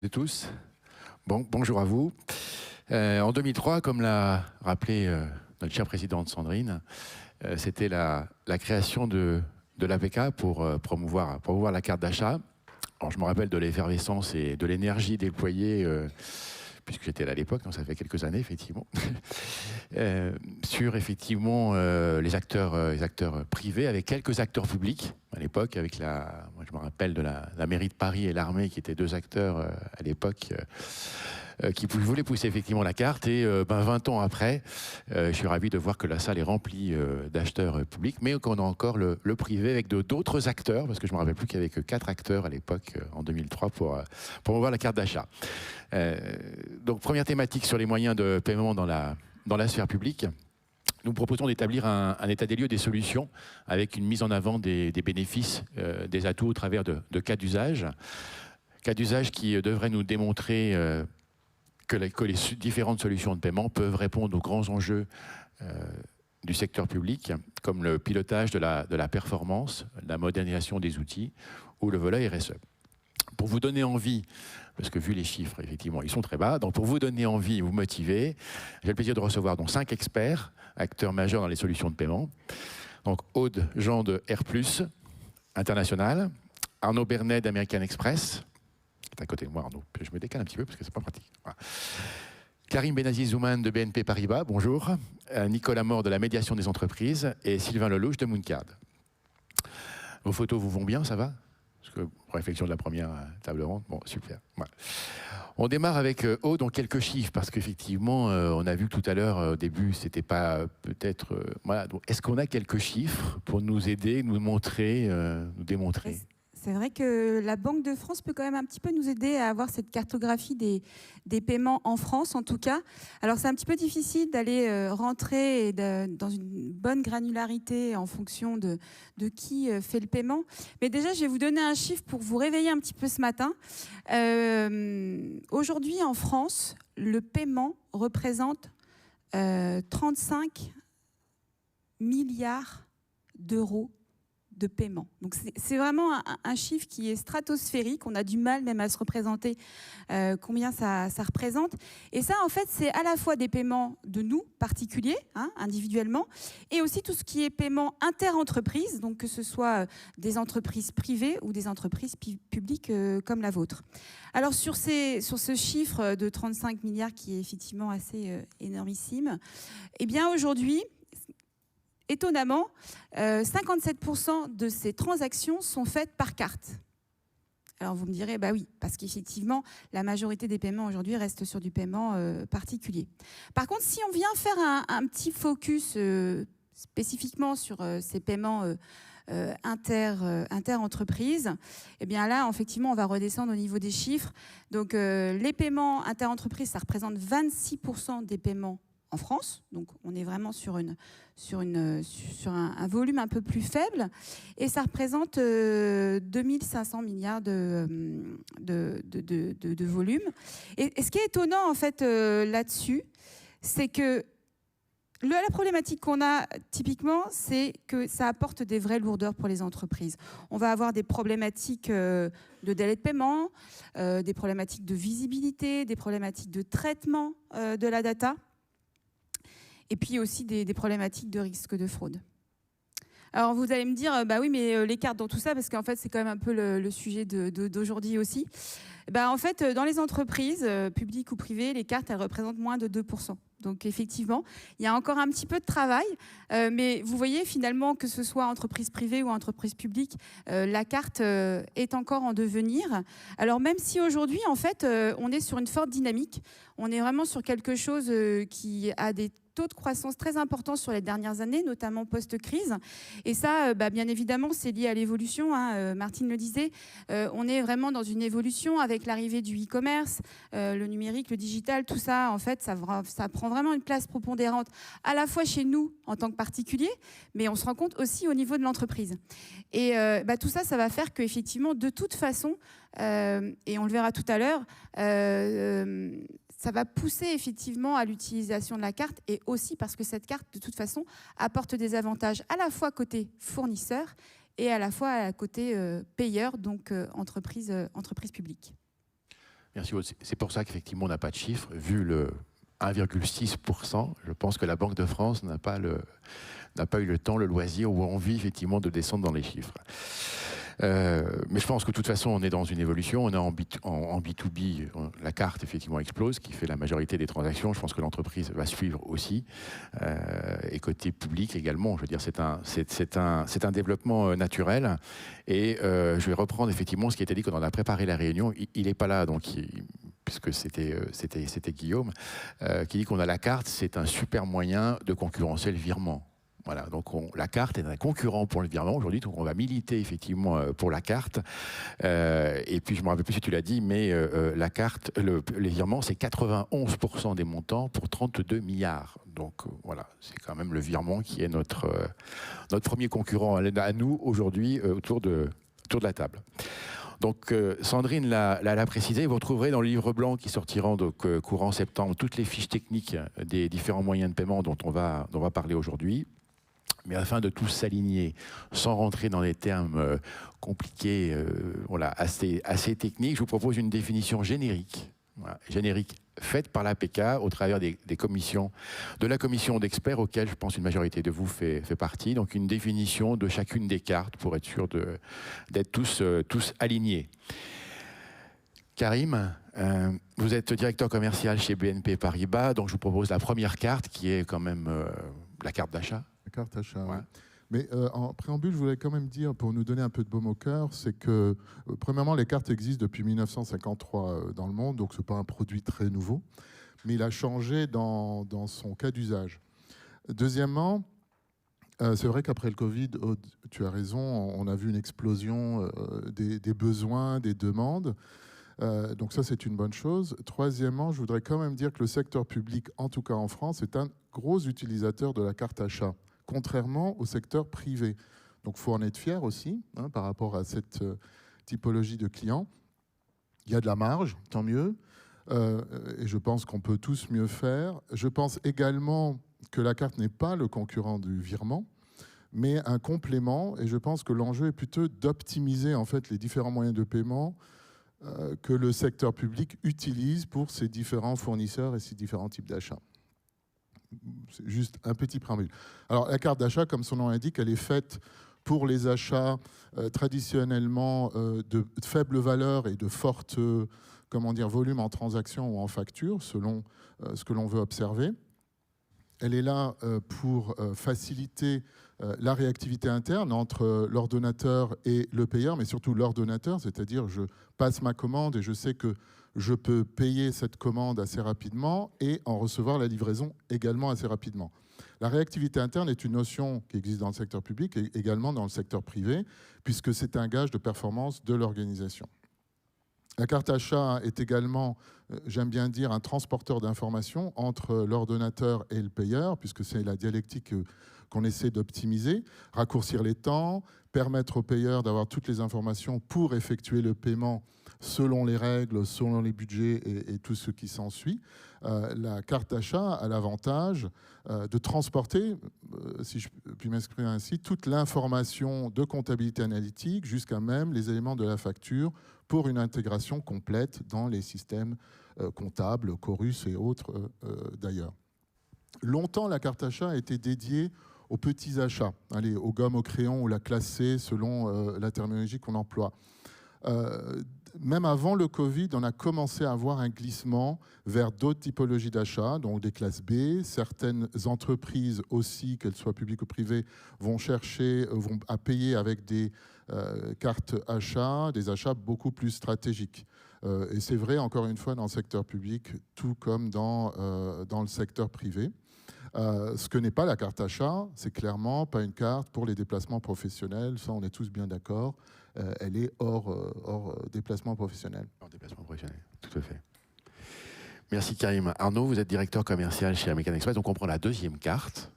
De tous. Bonjour à vous. En 2003, comme l'a rappelé notre chère présidente Sandrine, c'était la création de l'APK pour promouvoir la carte d'achat. Alors, je me rappelle de l'effervescence et de l'énergie déployée, puisque j'étais là à l'époque, donc ça fait quelques années, effectivement, sur effectivement les acteurs privés, avec quelques acteurs publics à l'époque, avec moi je me rappelle de la mairie de Paris et l'armée, qui étaient deux acteurs à l'époque qui voulaient pousser effectivement la carte. Et 20 ans après, je suis ravi de voir que la salle est remplie d'acheteurs publics, mais qu'on a encore le privé avec d'autres acteurs, parce que je me rappelle plus qu'il n'y avait que 4 acteurs à l'époque, en 2003, pour voir la carte d'achat. Donc première thématique sur les moyens de paiement dans la sphère publique. Nous proposons d'établir un état des lieux des solutions avec une mise en avant des bénéfices, des atouts au travers de cas d'usage. Cas d'usage qui devraient nous démontrer que les différentes solutions de paiement peuvent répondre aux grands enjeux du secteur public, comme le pilotage de la performance, la modernisation des outils ou le volet RSE. Pour vous donner envie, parce que vu les chiffres, effectivement, ils sont très bas, donc pour vous donner envie et vous motiver, j'ai le plaisir de recevoir donc 5 experts, acteurs majeurs dans les solutions de paiement. Donc Aude Jean de R+, International, Arnaud Bernet d'American Express, qui est à côté de moi, Arnaud, je me décale un petit peu parce que c'est pas pratique. Voilà. Karim Benazi-Zouman de BNP Paribas, bonjour. Nicolas Mort de la médiation des entreprises et Sylvain Lelouch de Mooncard. Vos photos vous vont bien, ça va? Parce que, réflexion de la première table ronde, bon, super. Voilà. On démarre avec Aude, donc quelques chiffres, parce qu'effectivement, on a vu tout à l'heure, au début, c'était pas peut-être... voilà, est-ce qu'on a quelques chiffres pour nous aider, nous montrer, nous démontrer? C'est vrai que la Banque de France peut quand même un petit peu nous aider à avoir cette cartographie des paiements en France, en tout cas. Alors, c'est un petit peu difficile d'aller rentrer dans une bonne granularité en fonction de qui fait le paiement. Mais déjà, je vais vous donner un chiffre pour vous réveiller un petit peu ce matin. Aujourd'hui, en France, le paiement représente 35 milliards d'euros de paiement. Donc c'est vraiment un chiffre qui est stratosphérique. On a du mal même à se représenter combien ça représente. Et ça, en fait, c'est à la fois des paiements de nous, particuliers, individuellement, et aussi tout ce qui est paiement inter-entreprise, donc que ce soit des entreprises privées ou des entreprises publiques comme la vôtre. Alors sur ce chiffre de 35 milliards qui est effectivement assez énormissime, eh bien aujourd'hui, étonnamment, 57% de ces transactions sont faites par carte. Alors vous me direz, bah oui, parce qu'effectivement, la majorité des paiements aujourd'hui restent sur du paiement particulier. Par contre, si on vient faire un petit focus spécifiquement sur ces paiements inter-entreprises, eh bien là, effectivement, on va redescendre au niveau des chiffres. Donc les paiements inter-entreprises, ça représente 26% des paiements en France, donc on est vraiment sur un volume un peu plus faible, et ça représente 2500 milliards de volume. Et ce qui est étonnant en fait là-dessus, c'est que la problématique qu'on a typiquement, c'est que ça apporte des vraies lourdeurs pour les entreprises. On va avoir des problématiques de délai de paiement, des problématiques de visibilité, des problématiques de traitement de la data, et puis aussi des problématiques de risque de fraude. Alors vous allez me dire, bah oui, mais les cartes dans tout ça, parce qu'en fait c'est quand même un peu le sujet d'aujourd'hui aussi. Bah, en fait, dans les entreprises, publiques ou privées, les cartes, elles représentent moins de 2%. Donc effectivement, il y a encore un petit peu de travail, mais vous voyez finalement que ce soit entreprise privée ou entreprise publique, la carte est encore en devenir. Alors même si aujourd'hui, en fait, on est sur une forte dynamique, on est vraiment sur quelque chose qui a des taux de croissance très importants sur les dernières années, notamment post-crise. Et ça, bien évidemment, c'est lié à l'évolution. Martine le disait, on est vraiment dans une évolution avec l'arrivée du e-commerce, le numérique, le digital, tout ça, en fait, ça prend vraiment une place prépondérante à la fois chez nous en tant que particuliers, mais on se rend compte aussi au niveau de l'entreprise. Et tout ça, ça va faire qu'effectivement, de toute façon, et on le verra tout à l'heure, ça va pousser effectivement à l'utilisation de la carte, et aussi parce que cette carte, de toute façon, apporte des avantages à la fois côté fournisseur et à la fois côté payeur, donc entreprise publique. Merci. C'est pour ça qu'effectivement, on n'a pas de chiffre. Vu le 1,6%, je pense que la Banque de France n'a pas eu le temps, le loisir ou envie effectivement de descendre dans les chiffres. Mais je pense que de toute façon, on est dans une évolution. On est en B2B, la carte effectivement explose, qui fait la majorité des transactions. Je pense que l'entreprise va suivre aussi. Et côté public également, je veux dire, c'est un développement naturel. Et je vais reprendre effectivement ce qui a été dit quand on a préparé la réunion. Il n'est pas là, donc puisque c'était Guillaume, qui dit qu'on a la carte, c'est un super moyen de concurrencer le virement. Voilà, donc la carte est un concurrent pour le virement aujourd'hui, donc on va militer effectivement pour la carte. Et puis je ne me rappelle plus si tu l'as dit, mais la carte, les virements, c'est 91% des montants pour 32 milliards. Donc voilà, c'est quand même le virement qui est notre premier concurrent à nous aujourd'hui autour de la table. Donc Sandrine l'a précisé, vous retrouverez dans le livre blanc qui sortira donc, courant septembre toutes les fiches techniques des différents moyens de paiement dont on va parler aujourd'hui. Mais afin de tous s'aligner, sans rentrer dans des termes compliqués, voilà, assez techniques, je vous propose une définition générique, voilà, générique faite par l'APK au travers de la commission d'experts auxquels je pense une majorité de vous fait partie. Donc une définition de chacune des cartes pour être sûr d'être tous alignés. Karim, vous êtes directeur commercial chez BNP Paribas, donc je vous propose la première carte qui est quand même la carte d'achat. La carte achat, ouais. Oui. Mais en préambule, je voulais quand même dire, pour nous donner un peu de baume au cœur, c'est que, premièrement, les cartes existent depuis 1953 dans le monde, donc ce n'est pas un produit très nouveau, mais il a changé dans son cas d'usage. Deuxièmement, c'est vrai qu'après le Covid, tu as raison, on a vu une explosion des besoins, des demandes. Donc ça, c'est une bonne chose. Troisièmement, je voudrais quand même dire que le secteur public, en tout cas en France, est un gros utilisateur de la carte achat, contrairement au secteur privé. Donc il faut en être fier aussi par rapport à cette typologie de clients. Il y a de la marge, tant mieux. Et je pense qu'on peut tous mieux faire. Je pense également que la carte n'est pas le concurrent du virement, mais un complément. Et je pense que l'enjeu est plutôt d'optimiser en fait les différents moyens de paiement que le secteur public utilise pour ses différents fournisseurs et ses différents types d'achats. C'est juste un petit préambule. Alors la carte d'achat, comme son nom l'indique, elle est faite pour les achats traditionnellement de faible valeur et de forte volume en transactions ou en factures, selon ce que l'on veut observer. Elle est là pour faciliter la réactivité interne entre l'ordonnateur et le payeur, mais surtout l'ordonnateur, c'est-à-dire je passe ma commande et je sais que je peux payer cette commande assez rapidement et en recevoir la livraison également assez rapidement. La réactivité interne est une notion qui existe dans le secteur public et également dans le secteur privé, puisque c'est un gage de performance de l'organisation. La carte achat est également, j'aime bien dire, un transporteur d'informations entre l'ordonnateur et le payeur, puisque c'est la dialectique qu'on essaie d'optimiser, raccourcir les temps, permettre au payeur d'avoir toutes les informations pour effectuer le paiement selon les règles, selon les budgets et tout ce qui s'ensuit. La carte d'achat a l'avantage de transporter, si je puis m'exprimer ainsi, toute l'information de comptabilité analytique jusqu'à même les éléments de la facture pour une intégration complète dans les systèmes comptables, Chorus et autres d'ailleurs. Longtemps, la carte achat a été dédiée aux petits achats, aux gommes au crayon ou la classe C selon la terminologie qu'on emploie. Même avant le Covid, on a commencé à avoir un glissement vers d'autres typologies d'achats, donc des classes B. Certaines entreprises aussi, qu'elles soient publiques ou privées, vont à payer avec des cartes achats, des achats beaucoup plus stratégiques. Et c'est vrai, encore une fois, dans le secteur public, tout comme dans le secteur privé. Ce que n'est pas la carte achat, c'est clairement pas une carte pour les déplacements professionnels. Ça, on est tous bien d'accord. Elle est hors déplacement professionnel. Hors déplacement professionnel, tout à fait. Merci Karim. Arnaud, vous êtes directeur commercial chez American Express. Donc on prend la deuxième carte,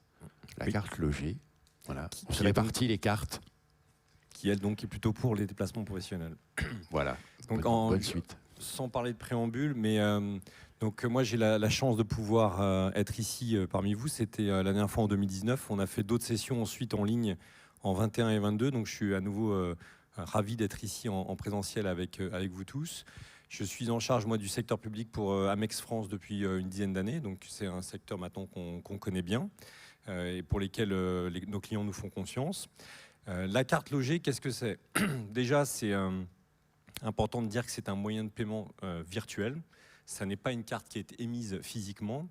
la carte logée. Voilà. On se répartit les cartes. Qui, elle, donc, est plutôt pour les déplacements professionnels. Voilà. Donc, bonne suite. Sans parler de préambule, mais donc moi j'ai la chance de pouvoir être ici parmi vous. C'était la dernière fois en 2019. On a fait d'autres sessions ensuite en ligne en 21 et 22. Donc je suis à nouveau ravi d'être ici en présentiel avec vous tous. Je suis en charge, moi, du secteur public pour Amex France depuis une dizaine d'années. Donc, c'est un secteur maintenant qu'on connaît bien et pour lesquels nos clients nous font confiance. La carte logée, qu'est-ce que c'est? Déjà, c'est important de dire que c'est un moyen de paiement virtuel. Ça n'est pas une carte qui est émise physiquement.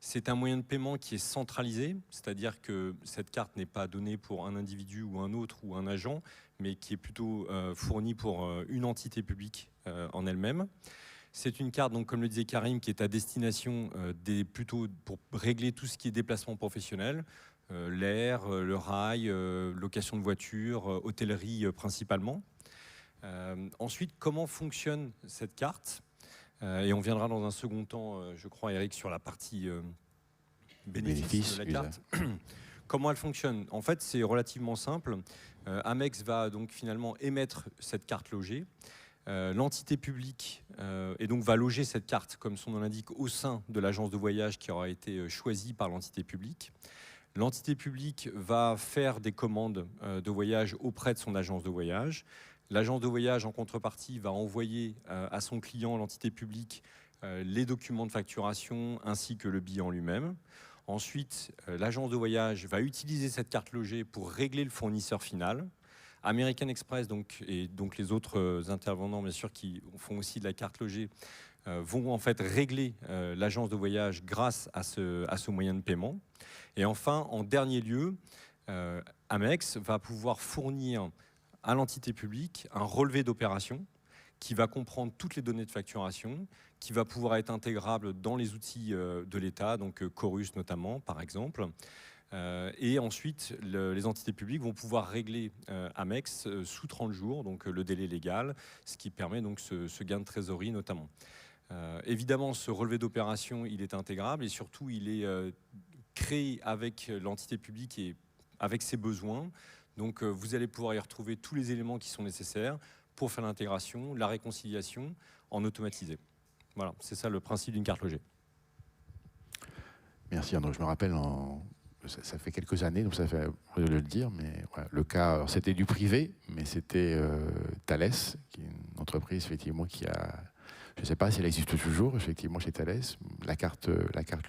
C'est un moyen de paiement qui est centralisé, c'est-à-dire que cette carte n'est pas donnée pour un individu ou un autre ou un agent, mais qui est plutôt fournie pour une entité publique en elle-même. C'est une carte, donc, comme le disait Karim, qui est à destination plutôt pour régler tout ce qui est déplacement professionnel, l'air, le rail, location de voiture, hôtellerie principalement. Ensuite, comment fonctionne cette carte ? Et on viendra dans un second temps, je crois, Eric, sur la partie bénéfice de la carte. Comment elle fonctionne? En fait, c'est relativement simple. Amex va donc finalement émettre cette carte logée. L'entité publique et donc va loger cette carte, comme son nom l'indique, au sein de l'agence de voyage qui aura été choisie par l'entité publique. L'entité publique va faire des commandes de voyage auprès de son agence de voyage. L'agence de voyage, en contrepartie, va envoyer à son client, l'entité publique, les documents de facturation ainsi que le billet en lui-même. Ensuite, l'agence de voyage va utiliser cette carte logée pour régler le fournisseur final. American Express et donc les autres intervenants, bien sûr, qui font aussi de la carte logée, vont en fait régler l'agence de voyage grâce à ce moyen de paiement. Et enfin, en dernier lieu, Amex va pouvoir fournir à l'entité publique un relevé d'opération qui va comprendre toutes les données de facturation, qui va pouvoir être intégrable dans les outils de l'État, donc Chorus notamment, par exemple. Et ensuite, les entités publiques vont pouvoir régler Amex sous 30 jours, donc le délai légal, ce qui permet donc ce gain de trésorerie notamment. Évidemment, ce relevé d'opération, il est intégrable et surtout, il est créé avec l'entité publique et avec ses besoins. Donc, vous allez pouvoir y retrouver tous les éléments qui sont nécessaires pour faire l'intégration, la réconciliation en automatisé. Voilà, c'est ça le principe d'une carte logée. Merci André. Je me rappelle, ça fait quelques années, donc ça fait de le dire, mais voilà, le cas, c'était du privé, mais c'était Thales, qui est une entreprise effectivement qui a, je ne sais pas si elle existe toujours, effectivement chez Thales, la carte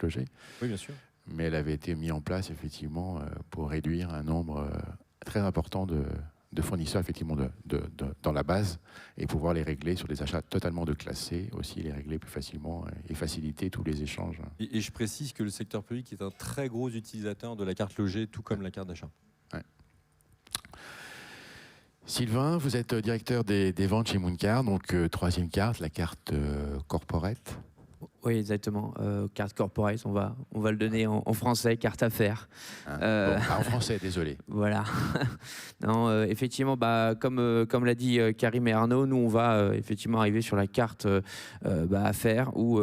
logée. Oui, bien sûr. Mais elle avait été mise en place effectivement pour réduire un nombre très important de fournisseurs effectivement dans la base et pouvoir les régler sur des achats totalement declassés, aussi les régler plus facilement et faciliter tous les échanges. Et je précise que le secteur public est un très gros utilisateur de la carte logée, tout comme la carte d'achat. Ouais. Sylvain, vous êtes directeur des ventes chez Mooncard, donc troisième carte, la carte corporate. Oui, exactement. Carte corporate, on va le donner en français, carte affaires. En français, désolé. Voilà. Non, effectivement, comme l'a dit Karim et Arnaud, nous on va effectivement arriver sur la carte affaires où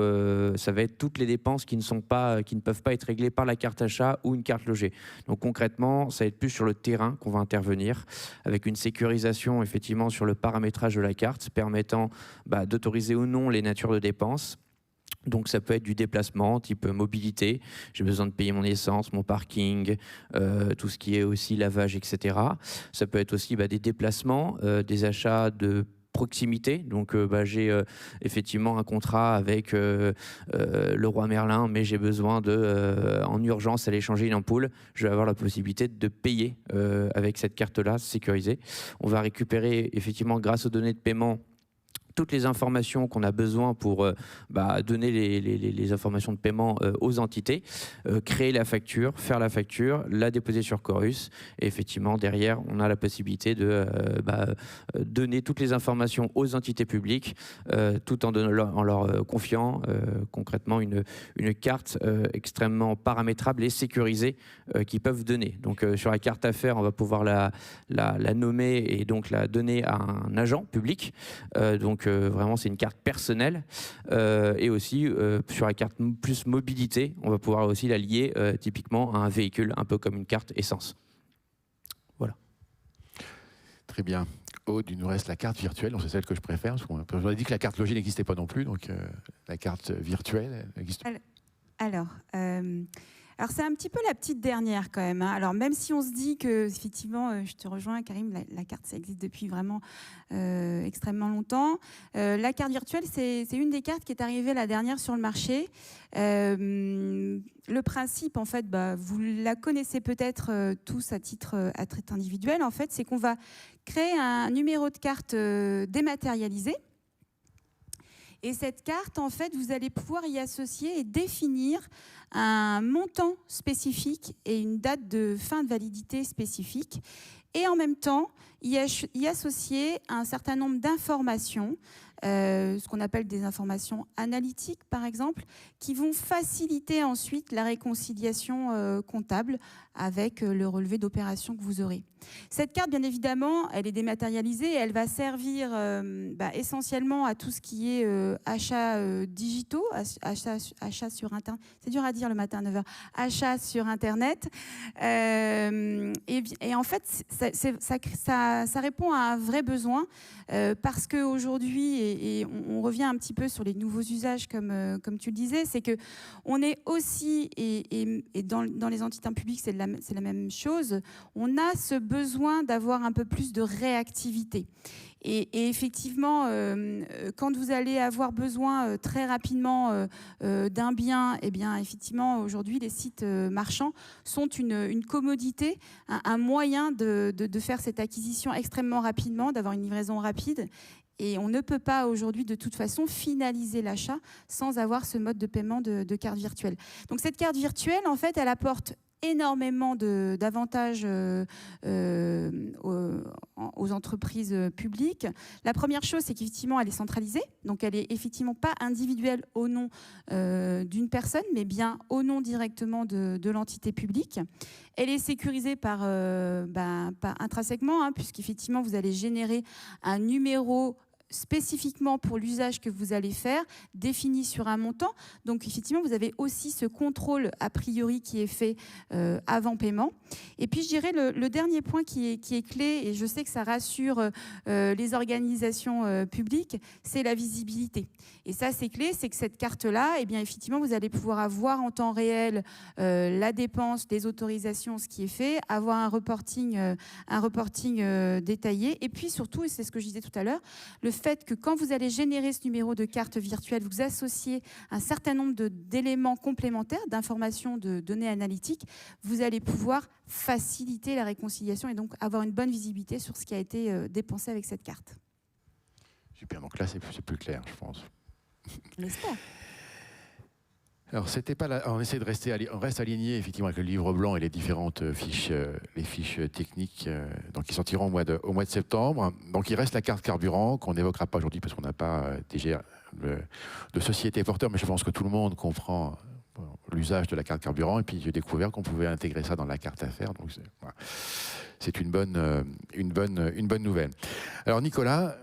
ça va être toutes les dépenses qui ne peuvent pas être réglées par la carte achat ou une carte logée. Donc concrètement, ça va être plus sur le terrain qu'on va intervenir avec une sécurisation effectivement sur le paramétrage de la carte permettant d'autoriser ou non les natures de dépenses. Donc ça peut être du déplacement type mobilité, j'ai besoin de payer mon essence, mon parking, tout ce qui est aussi lavage, etc. Ça peut être aussi des déplacements, des achats de proximité, donc j'ai effectivement un contrat avec Leroy Merlin, mais j'ai besoin en urgence aller changer une ampoule, je vais avoir la possibilité de payer avec cette carte-là sécurisée. On va récupérer effectivement grâce aux données de paiement toutes les informations qu'on a besoin pour donner les informations de paiement aux entités, créer la facture, faire la facture, la déposer sur Chorus. Et effectivement, derrière, on a la possibilité de donner toutes les informations aux entités publiques tout en leur confiant concrètement une carte extrêmement paramétrable et sécurisée qu'ils peuvent donner. Donc sur la carte affaires, on va pouvoir la nommer et donc la donner à un agent public. Donc vraiment, c'est une carte personnelle. Et aussi, sur la carte plus mobilité, on va pouvoir aussi la lier typiquement à un véhicule, un peu comme une carte essence. Voilà. Très bien. Aude, il nous reste la carte virtuelle, c'est celle que je préfère. Parce qu'on a dit que la carte logée n'existait pas non plus, donc la carte virtuelle, elle existe. Alors, Alors c'est un petit peu la petite dernière quand même, hein. Alors même si on se dit que, effectivement, je te rejoins Karim, la carte ça existe depuis vraiment extrêmement longtemps. La carte virtuelle, c'est une des cartes qui est arrivée la dernière sur le marché. Le principe, en fait, vous la connaissez peut-être tous à titre individuel, en fait, c'est qu'on va créer un numéro de carte dématérialisé. Et cette carte, en fait, vous allez pouvoir y associer et définir un montant spécifique et une date de fin de validité spécifique. Et en même temps, y associer un certain nombre d'informations, ce qu'on appelle des informations analytiques, par exemple, qui vont faciliter ensuite la réconciliation comptable avec le relevé d'opération que vous aurez. Cette carte, bien évidemment, elle est dématérialisée et elle va servir essentiellement à tout ce qui est achats digitaux, achats sur Internet. C'est dur à dire le matin à 9h. Achats sur Internet. Et en fait, ça répond à un vrai besoin parce qu'aujourd'hui, et on revient un petit peu sur les nouveaux usages comme tu le disais, c'est qu'on est aussi, et dans les entités publiques, c'est la même chose, on a ce besoin d'avoir un peu plus de réactivité. Et effectivement, quand vous allez avoir besoin très rapidement d'un bien, eh bien, effectivement, aujourd'hui, les sites marchands sont une commodité, un moyen de faire cette acquisition extrêmement rapidement, d'avoir une livraison rapide. Et on ne peut pas aujourd'hui, de toute façon, finaliser l'achat sans avoir ce mode de paiement de carte virtuelle. Donc cette carte virtuelle, en fait, elle apporte énormément d'avantages aux entreprises publiques. La première chose, c'est qu'effectivement, elle est centralisée. Donc, elle n'est effectivement pas individuelle au nom d'une personne, mais bien au nom directement de l'entité publique. Elle est sécurisée par intrinsèquement, hein, puisqu'effectivement, vous allez générer un numéro spécifiquement pour l'usage que vous allez faire, défini sur un montant. Donc, effectivement, vous avez aussi ce contrôle a priori qui est fait avant paiement. Et puis, je dirais le dernier point qui est clé, et je sais que ça rassure les organisations publiques, c'est la visibilité. Et ça, c'est clé, c'est que cette carte-là, eh bien, effectivement, vous allez pouvoir avoir en temps réel la dépense, les autorisations, ce qui est fait, avoir un reporting détaillé. Et puis, surtout, et c'est ce que je disais tout à l'heure, le fait que quand vous allez générer ce numéro de carte virtuelle, vous associez un certain nombre d'éléments complémentaires, d'informations, de données analytiques, vous allez pouvoir faciliter la réconciliation et donc avoir une bonne visibilité sur ce qui a été dépensé avec cette carte. Super, donc là c'est plus clair, je pense. J'espère. Alors, c'était pas on essaie de on reste aligné effectivement avec le livre blanc et les différentes fiches, les fiches techniques, donc qui sortiront au mois de septembre. Donc, il reste la carte carburant qu'on n'évoquera pas aujourd'hui parce qu'on n'a pas déjà de société porteur, mais je pense que tout le monde comprend l'usage de la carte carburant. Et puis, j'ai découvert qu'on pouvait intégrer ça dans la carte affaires. Donc, c'est une bonne nouvelle. Alors, Nicolas,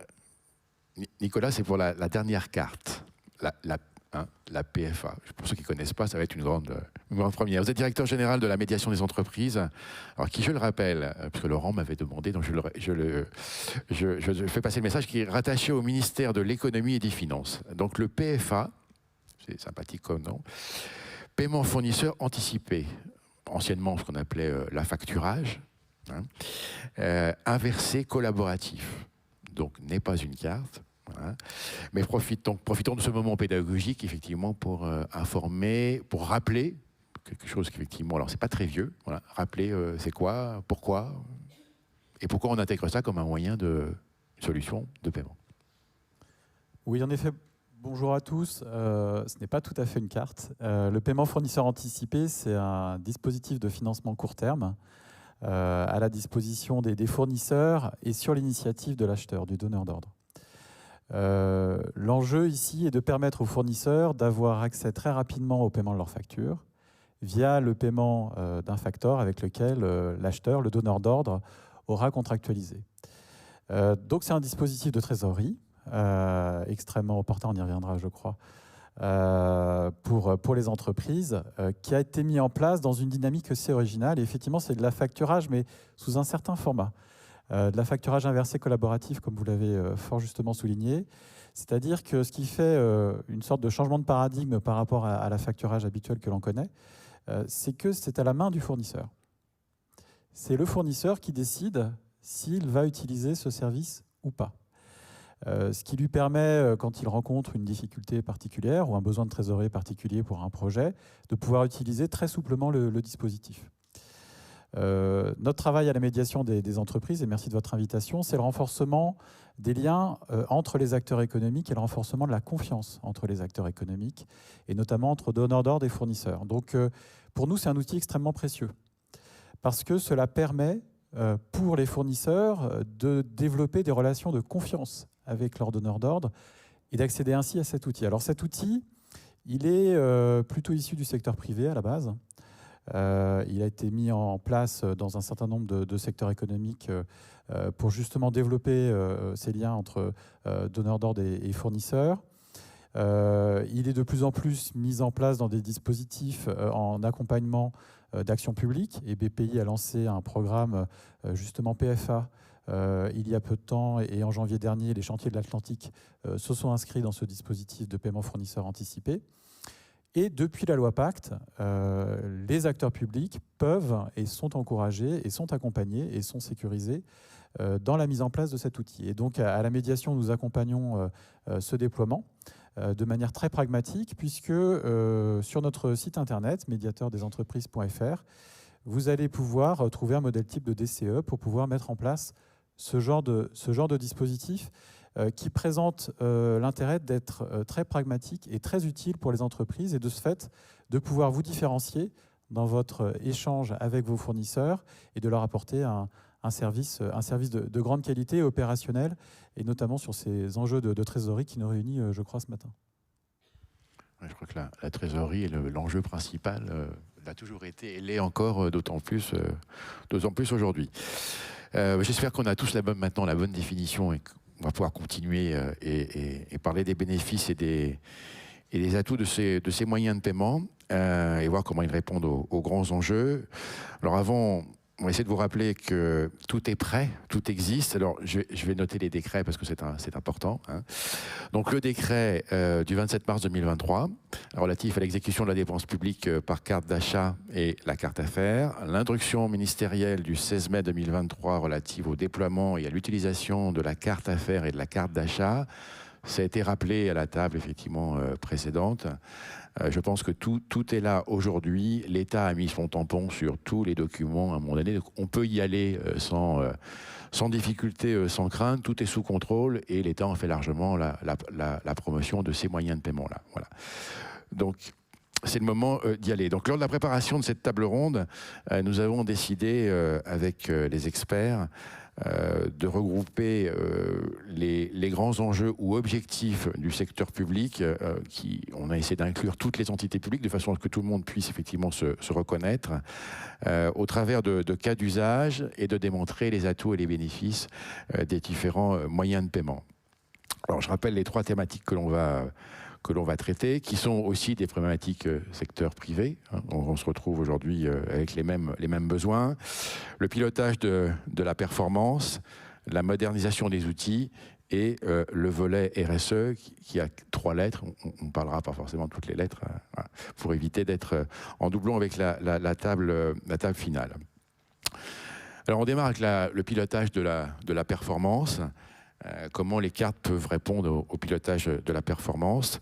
c'est pour la dernière carte, la PFA. Pour ceux qui ne connaissent pas, ça va être une grande première. Vous êtes directeur général de la médiation des entreprises, alors qui, je le rappelle, parce que Laurent m'avait demandé, donc je fais passer le message, qui est rattaché au ministère de l'économie et des finances. Donc le PFA, c'est sympathique comme nom, paiement fournisseur anticipé, anciennement ce qu'on appelait l'affacturage, inversé collaboratif, donc n'est pas une carte. Voilà. Mais profitons de ce moment pédagogique effectivement pour informer, pour rappeler quelque chose qu'effectivement, alors c'est pas très vieux, voilà, rappeler c'est quoi, pourquoi, et pourquoi on intègre ça comme un moyen de solution de paiement. Oui, en effet, bonjour à tous. Ce n'est pas tout à fait une carte. Le paiement fournisseur anticipé, c'est un dispositif de financement court terme à la disposition des fournisseurs et sur l'initiative de l'acheteur, du donneur d'ordre. L'enjeu ici est de permettre aux fournisseurs d'avoir accès très rapidement au paiement de leurs factures via le paiement d'un facteur avec lequel l'acheteur, le donneur d'ordre, aura contractualisé. Donc c'est un dispositif de trésorerie extrêmement opportun, on y reviendra je crois, pour les entreprises, qui a été mis en place dans une dynamique assez originale. Et effectivement, c'est de l'affacturage, mais sous un certain format. De l'affacturage inversé collaboratif, comme vous l'avez fort justement souligné. C'est-à-dire que ce qui fait une sorte de changement de paradigme par rapport à l'affacturage habituel que l'on connaît, c'est que c'est à la main du fournisseur. C'est le fournisseur qui décide s'il va utiliser ce service ou pas. Ce qui lui permet, quand il rencontre une difficulté particulière ou un besoin de trésorerie particulier pour un projet, de pouvoir utiliser très souplement le dispositif. Notre travail à la médiation des entreprises, et merci de votre invitation, c'est le renforcement des liens entre les acteurs économiques et le renforcement de la confiance entre les acteurs économiques, et notamment entre donneurs d'ordre et fournisseurs. Donc pour nous, c'est un outil extrêmement précieux, parce que cela permet pour les fournisseurs de développer des relations de confiance avec leurs donneurs d'ordre et d'accéder ainsi à cet outil. Alors cet outil, il est plutôt issu du secteur privé à la base. Il a été mis en place dans un certain nombre de secteurs économiques pour justement développer ces liens entre donneurs d'ordre et fournisseurs. Il est de plus en plus mis en place dans des dispositifs en accompagnement d'action publique. Et BPI a lancé un programme justement PFA il y a peu de temps. Et en janvier dernier, les chantiers de l'Atlantique se sont inscrits dans ce dispositif de paiement fournisseur anticipé. Et depuis la loi Pacte, les acteurs publics peuvent et sont encouragés et sont accompagnés et sont sécurisés dans la mise en place de cet outil. Et donc à la médiation, nous accompagnons ce déploiement de manière très pragmatique, puisque sur notre site internet, médiateurdesentreprises.fr, vous allez pouvoir trouver un modèle type de DCE pour pouvoir mettre en place ce genre de dispositif qui présente l'intérêt d'être très pragmatique et très utile pour les entreprises, et de ce fait de pouvoir vous différencier dans votre échange avec vos fournisseurs et de leur apporter un service de grande qualité et opérationnel, et notamment sur ces enjeux de trésorerie qui nous réunissent, je crois, ce matin. Je crois que la trésorerie est l'enjeu principal, l'a toujours été et l'est encore d'autant plus aujourd'hui. J'espère qu'on a tous maintenant la bonne définition et qu'on va pouvoir continuer et parler des bénéfices et des atouts de ces moyens de paiement et voir comment ils répondent aux grands enjeux. Alors avant, on va essayer de vous rappeler que tout est prêt, tout existe. Alors, je vais noter les décrets parce que c'est important. Hein. Donc, le décret du 27 mars 2023, relatif à l'exécution de la dépense publique par carte d'achat et la carte affaires. L'instruction ministérielle du 16 mai 2023 relative au déploiement et à l'utilisation de la carte affaires et de la carte d'achat. Ça a été rappelé à la table, effectivement, précédente. Je pense que tout est là aujourd'hui. L'État a mis son tampon sur tous les documents à un moment donné. Donc on peut y aller sans difficulté, sans crainte. Tout est sous contrôle et l'État en fait largement la promotion de ces moyens de paiement-là. Voilà. Donc, c'est le moment d'y aller. Donc, lors de la préparation de cette table ronde, nous avons décidé, avec les experts, de regrouper les grands enjeux ou objectifs du secteur public. On a essayé d'inclure toutes les entités publiques de façon à ce que tout le monde puisse effectivement se reconnaître au travers de cas d'usage et de démontrer les atouts et les bénéfices des différents moyens de paiement. Alors, je rappelle les trois thématiques que l'on va traiter, qui sont aussi des problématiques secteur privé. On se retrouve aujourd'hui avec les mêmes besoins. Le pilotage de la performance, la modernisation des outils et le volet RSE qui a 3 lettres. On ne parlera pas forcément de toutes les lettres pour éviter d'être en doublon avec la table finale. Alors on démarre avec le pilotage de la performance. Comment les cartes peuvent répondre au pilotage de la performance,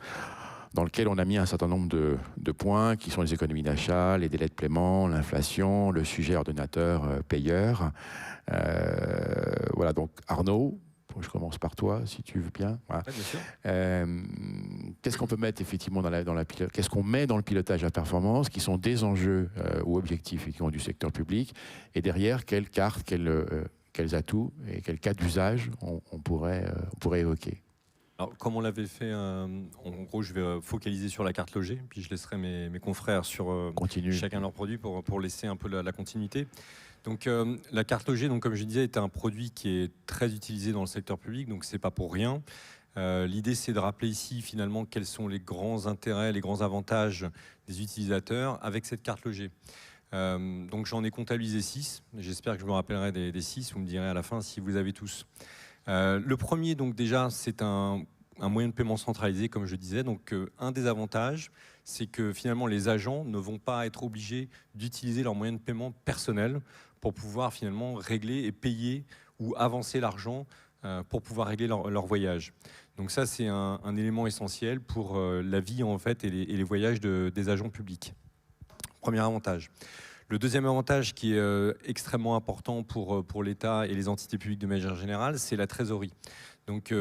dans lequel on a mis un certain nombre de points qui sont les économies d'achat, les délais de paiement, l'inflation, le sujet ordonnateur-payeur. Voilà, donc Arnaud, je commence par toi, si tu veux bien. Voilà. Ouais, bien sûr. Qu'est-ce qu'on peut mettre effectivement qu'est-ce qu'on met dans le pilotage à performance, qui sont des enjeux ou objectifs effectivement, du secteur public, et derrière, quelles cartes, quels atouts et quels cas d'usage on pourrait évoquer. Alors, comme on l'avait fait, en gros, je vais focaliser sur la carte logée, puis je laisserai mes confrères sur chacun leur produit pour laisser un peu la continuité. Donc, la carte logée, donc, comme je disais, est un produit qui est très utilisé dans le secteur public, donc c'est pas pour rien. L'idée, c'est de rappeler ici, finalement, quels sont les grands intérêts, les grands avantages des utilisateurs avec cette carte logée. Donc j'en ai comptabilisé 6. J'espère que je me rappellerai des 6. Vous me direz à la fin si vous avez tous. Le premier, donc déjà, c'est un un moyen de paiement centralisé, comme je disais. Donc, un des avantages, c'est que finalement, les agents ne vont pas être obligés d'utiliser leurs moyens de paiement personnels pour pouvoir finalement régler et payer ou avancer l'argent pour pouvoir régler leur voyage. Donc ça, c'est un élément essentiel pour la vie en fait et les voyages des agents publics. Premier avantage. Le deuxième avantage qui est extrêmement important pour l'État et les entités publiques de manière générale, c'est la trésorerie. Donc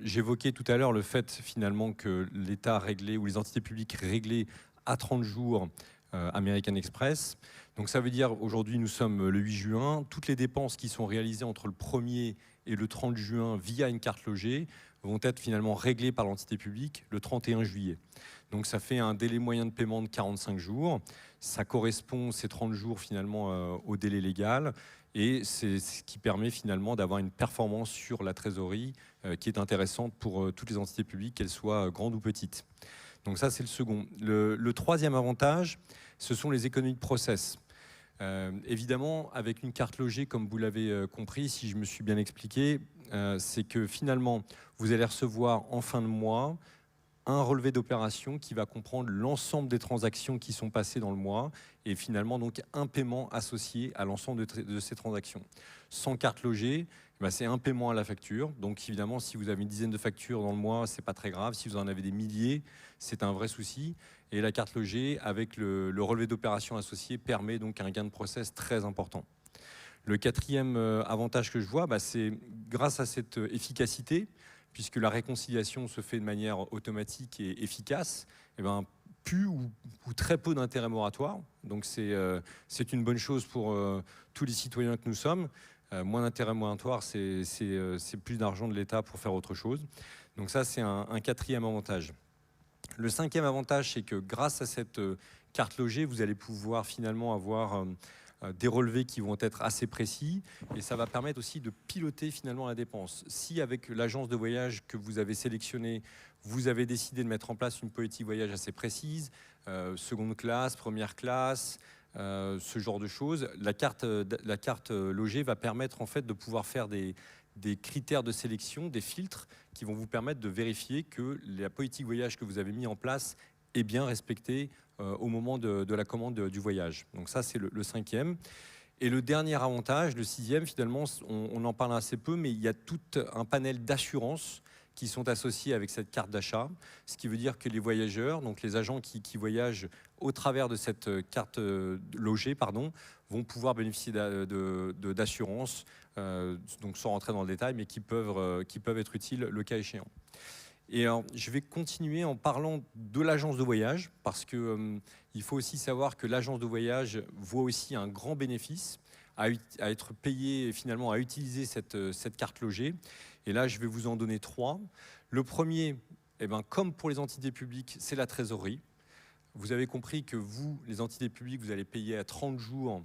j'évoquais tout à l'heure le fait finalement que l'État réglait ou les entités publiques réglaient à 30 jours American Express. Donc ça veut dire, aujourd'hui nous sommes le 8 juin, toutes les dépenses qui sont réalisées entre le 1er et le 30 juin via une carte logée vont être finalement réglées par l'entité publique le 31 juillet. Donc ça fait un délai moyen de paiement de 45 jours. Ça correspond, ces 30 jours finalement, au délai légal. Et c'est ce qui permet finalement d'avoir une performance sur la trésorerie qui est intéressante pour toutes les entités publiques, qu'elles soient grandes ou petites. Donc ça, c'est le second. Le troisième avantage, ce sont les économies de process. Évidemment, avec une carte logée, comme vous l'avez compris, si je me suis bien expliqué, c'est que finalement, vous allez recevoir en fin de mois un relevé d'opération qui va comprendre l'ensemble des transactions qui sont passées dans le mois et finalement donc un paiement associé à l'ensemble de ces transactions. Sans carte logée, c'est un paiement à la facture. Donc évidemment, si vous avez une dizaine de factures dans le mois, c'est pas très grave. Si vous en avez des milliers, c'est un vrai souci. Et la carte logée, avec le relevé d'opération associé, permet donc un gain de process très important. Le quatrième avantage que je vois, c'est grâce à cette efficacité, puisque la réconciliation se fait de manière automatique et efficace, plus ou très peu d'intérêt moratoire. Donc c'est une bonne chose pour tous les citoyens que nous sommes. Moins d'intérêt moratoire, c'est plus d'argent de l'État pour faire autre chose. Donc ça, c'est un quatrième avantage. Le cinquième avantage, c'est que grâce à cette carte logée, vous allez pouvoir finalement avoir des relevés qui vont être assez précis et ça va permettre aussi de piloter finalement la dépense. Si avec l'agence de voyage que vous avez sélectionnée, vous avez décidé de mettre en place une politique voyage assez précise, seconde classe, première classe, ce genre de choses, la carte logée va permettre en fait de pouvoir faire des critères de sélection, des filtres qui vont vous permettre de vérifier que la politique voyage que vous avez mis en place est bien respectée au moment de la commande du voyage. Donc ça, c'est le cinquième. Et le dernier avantage, le sixième, finalement, on en parle assez peu, mais il y a tout un panel d'assurances qui sont associés avec cette carte d'achat, ce qui veut dire que les voyageurs, donc les agents qui voyagent au travers de cette carte logée, vont pouvoir bénéficier d'assurances, donc sans rentrer dans le détail, mais qui peuvent être utiles le cas échéant. Et alors, je vais continuer en parlant de l'agence de voyage, parce qu'il faut aussi savoir que l'agence de voyage voit aussi un grand bénéfice à être payé et finalement à utiliser cette carte logée. Et là, je vais vous en donner 3. Le premier, comme pour les entités publiques, c'est la trésorerie. Vous avez compris que vous, les entités publiques, vous allez payer à 30 jours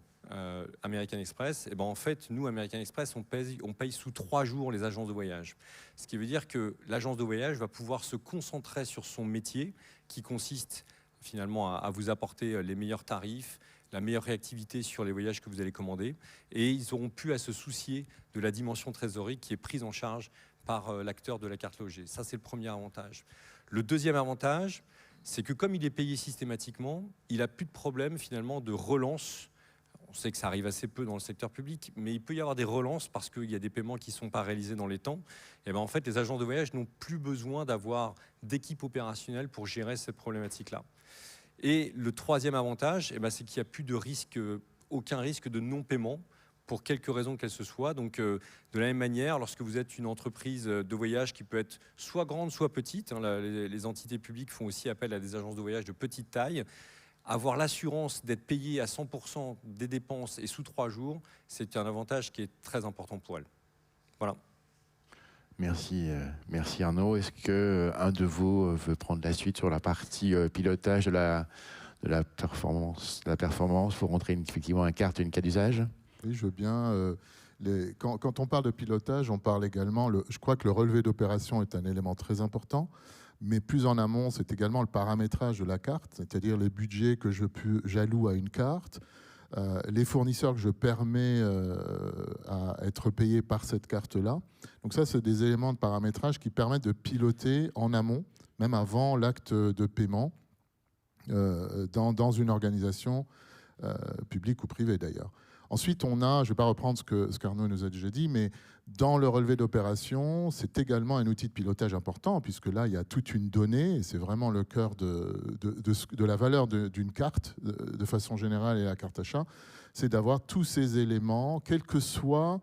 American Express. Et en fait, nous, American Express, on paye sous 3 jours les agences de voyage. Ce qui veut dire que l'agence de voyage va pouvoir se concentrer sur son métier, qui consiste finalement à vous apporter les meilleurs tarifs, la meilleure réactivité sur les voyages que vous allez commander. Et ils auront pu à se soucier de la dimension trésorerie qui est prise en charge par l'acteur de la carte logée. Ça, c'est le premier avantage. Le deuxième avantage, c'est que comme il est payé systématiquement, il n'a plus de problème finalement de relance. On sait que ça arrive assez peu dans le secteur public, mais il peut y avoir des relances parce qu'il y a des paiements qui ne sont pas réalisés dans les temps. Et en fait, les agents de voyage n'ont plus besoin d'avoir d'équipe opérationnelle pour gérer cette problématique-là. Et le troisième avantage, c'est qu'il n'y a plus de risque, aucun risque de non-paiement pour quelque raison qu'elle se soit. Donc, de la même manière, lorsque vous êtes une entreprise de voyage qui peut être soit grande, soit petite, les entités publiques font aussi appel à des agences de voyage de petite taille, avoir l'assurance d'être payé à 100% des dépenses et sous 3 jours, c'est un avantage qui est très important pour elles. Voilà. Merci Arnaud. Est-ce qu'un de vous veut prendre la suite sur la partie pilotage de la performance pour montrer effectivement une carte cas d'usage? Oui, je veux bien. Quand on parle de pilotage, on parle également, je crois que le relevé d'opération est un élément très important, mais plus en amont, c'est également le paramétrage de la carte, c'est-à-dire les budgets que j'alloue à une carte, les fournisseurs que je permets à être payés par cette carte-là. Donc ça, c'est des éléments de paramétrage qui permettent de piloter en amont, même avant l'acte de paiement, dans une organisation publique ou privée d'ailleurs. Ensuite, on a, je ne vais pas reprendre ce qu'Arnaud nous a déjà dit, mais dans le relevé d'opération, c'est également un outil de pilotage important, puisque là, il y a toute une donnée, et c'est vraiment le cœur de la valeur d'une carte, de façon générale, et la carte achat, c'est d'avoir tous ces éléments, quels que soient